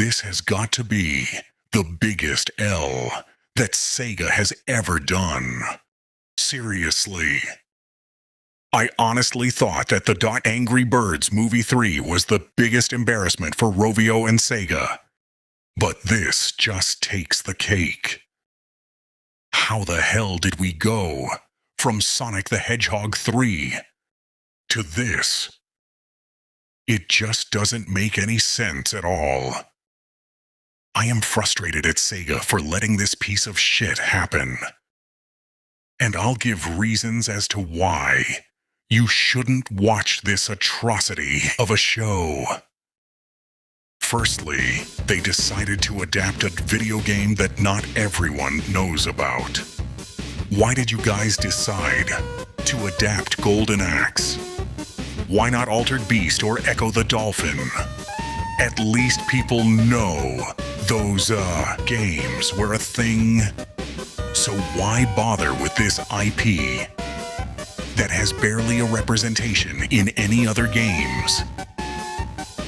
This has got to be the biggest L that Sega has ever done. Seriously. I honestly thought that the Angry Birds Movie 3 was the biggest embarrassment for Rovio and Sega. But this just takes the cake. How the hell did we go from Sonic the Hedgehog 3 to this? It just doesn't make any sense at all. I am frustrated at Sega for letting this piece of shit happen. And I'll give reasons as to why you shouldn't watch this atrocity of a show. Firstly, they decided to adapt a video game that not everyone knows about. Why did you guys decide to adapt Golden Axe? Why not Altered Beast or Echo the Dolphin? At least people know those, games were a thing. So why bother with this IP that has barely a representation in any other games?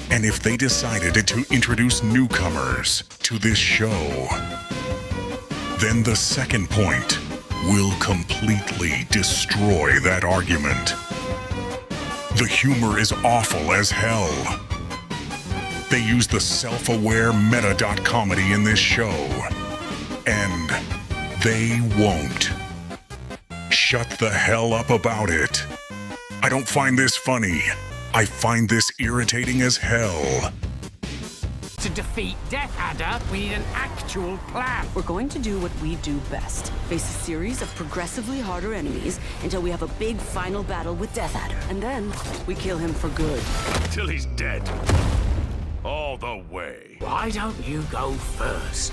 And if they decided to introduce newcomers to this show, then the second point will completely destroy that argument. The humor is awful as hell. They use the self-aware meta comedy in this show, and they won't shut the hell up about it. I don't find this funny. I find this irritating as hell. To defeat Death Adder, we need an actual plan. We're going to do what we do best. Face a series of progressively harder enemies until we have a big final battle with Death Adder. And then we kill him for good. Till he's dead. All the way. Why don't you go first?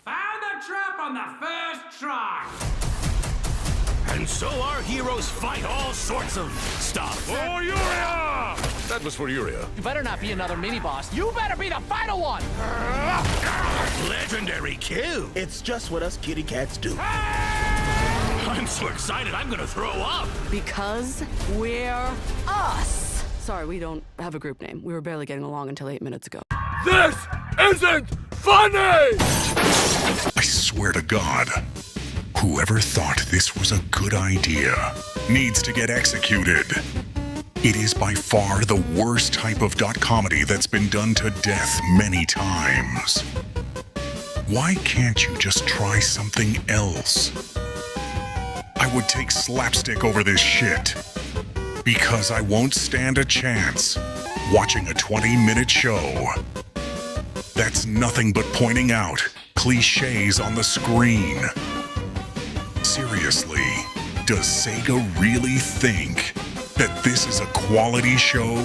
Found the trap on the first try. And so our heroes fight all sorts of stuff. For Uria! That was for Uria. You better not be another mini-boss. You better be the final one! Legendary kill. It's just what us kitty cats do. I'm so excited I'm gonna throw up. Because we're us. Sorry, we don't have a group name. We were barely getting along until 8 minutes ago. This isn't funny! I swear to God, whoever thought this was a good idea needs to get executed. It is by far the worst type of comedy that's been done to death many times. Why can't you just try something else? I would take slapstick over this shit, because I won't stand a chance watching a 20-minute show that's nothing but pointing out cliches on the screen. Seriously, does Sega really think that this is a quality show?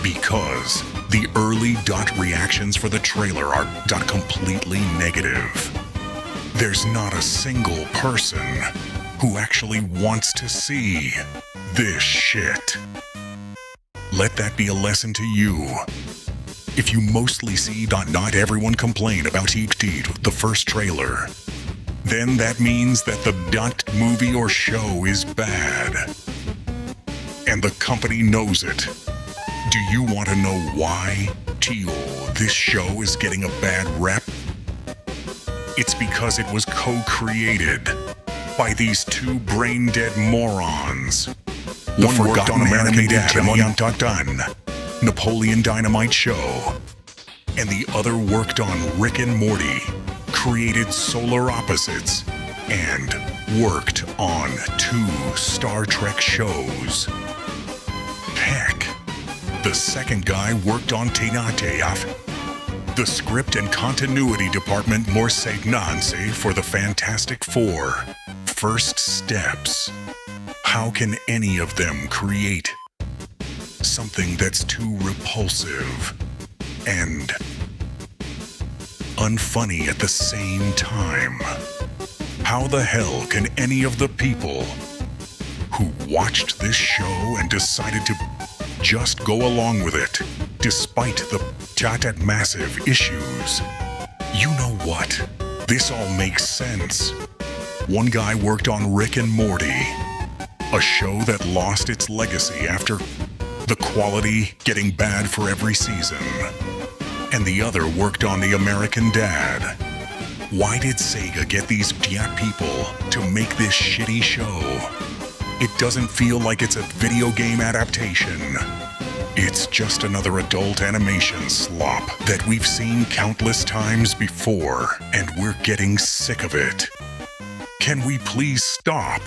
Because the early reactions for the trailer are completely negative. There's not a single person who actually wants to see this shit. Let that be a lesson to you. If you mostly see not everyone complain about Ikke, the first trailer, then that means that the movie or show is bad. And the company knows it. Do you want to know why, this show is getting a bad rep? It's because it was co-created by these two brain-dead morons. One worked on animated Denne, Napoleon Dynamite Show, and the other worked on Rick and Morty, created Solar Opposites, and worked on 2 Star Trek shows. Heck, the second guy worked on the script and continuity department for the Fantastic Four. First Steps. How can any of them create something that's too repulsive and unfunny at the same time? How the hell can any of the people who watched this show and decided to just go along with it, despite the massive issues? You know what? This all makes sense. One guy worked on Rick and Morty, a show that lost its legacy after the quality getting bad for every season, and the other worked on the American Dad. Why did Sega get these people to make this shitty show? It doesn't feel like it's a video game adaptation. It's just another adult animation slop that we've seen countless times before, and we're getting sick of it. Can we please stop?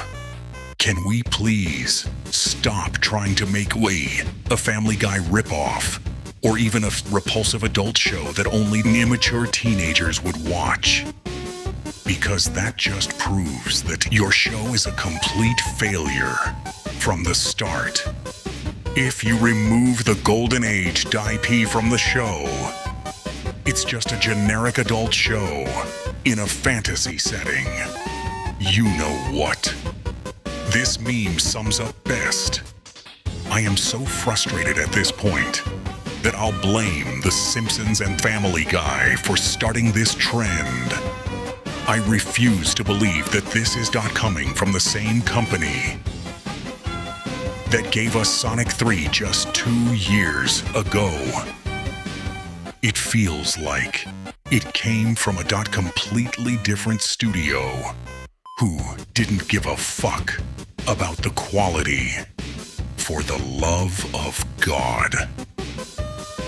Can we please stop trying to make a Family Guy ripoff, or even a repulsive adult show that only immature teenagers would watch? Because that just proves that your show is a complete failure from the start. If you remove the Golden Age IP from the show, it's just a generic adult show in a fantasy setting. You know what? This meme sums up best. I am so frustrated at this point that I'll blame The Simpsons and Family Guy for starting this trend. I refuse to believe that this is not coming from the same company that gave us Sonic 3 just 2 years ago. It feels like it came from a completely different studio who didn't give a fuck about the quality. For the love of God,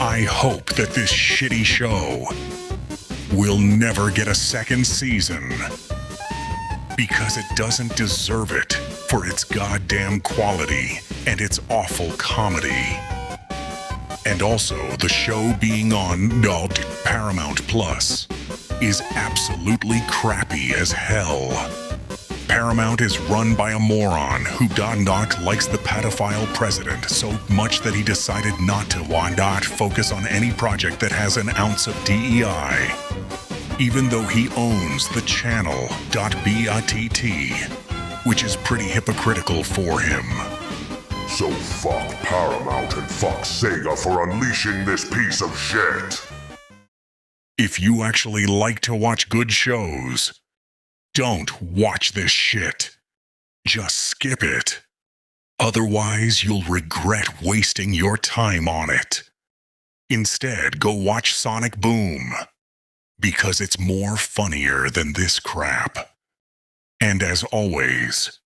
I hope that this shitty show will never get a second season, because it doesn't deserve it for its goddamn quality and its awful comedy. And also, the show being on Paramount Plus is absolutely crappy as hell. Paramount is run by a moron who not likes the pedophile president so much that he decided not to focus on any project that has an ounce of DEI, even though he owns the channel .BATT, which is pretty hypocritical for him. So fuck Paramount and fuck Sega for unleashing this piece of shit. If you actually like to watch good shows, don't watch this shit. Just skip it. Otherwise, you'll regret wasting your time on it. Instead, go watch Sonic Boom, because it's more funnier than this crap. And as always,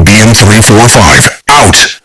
BM345 out!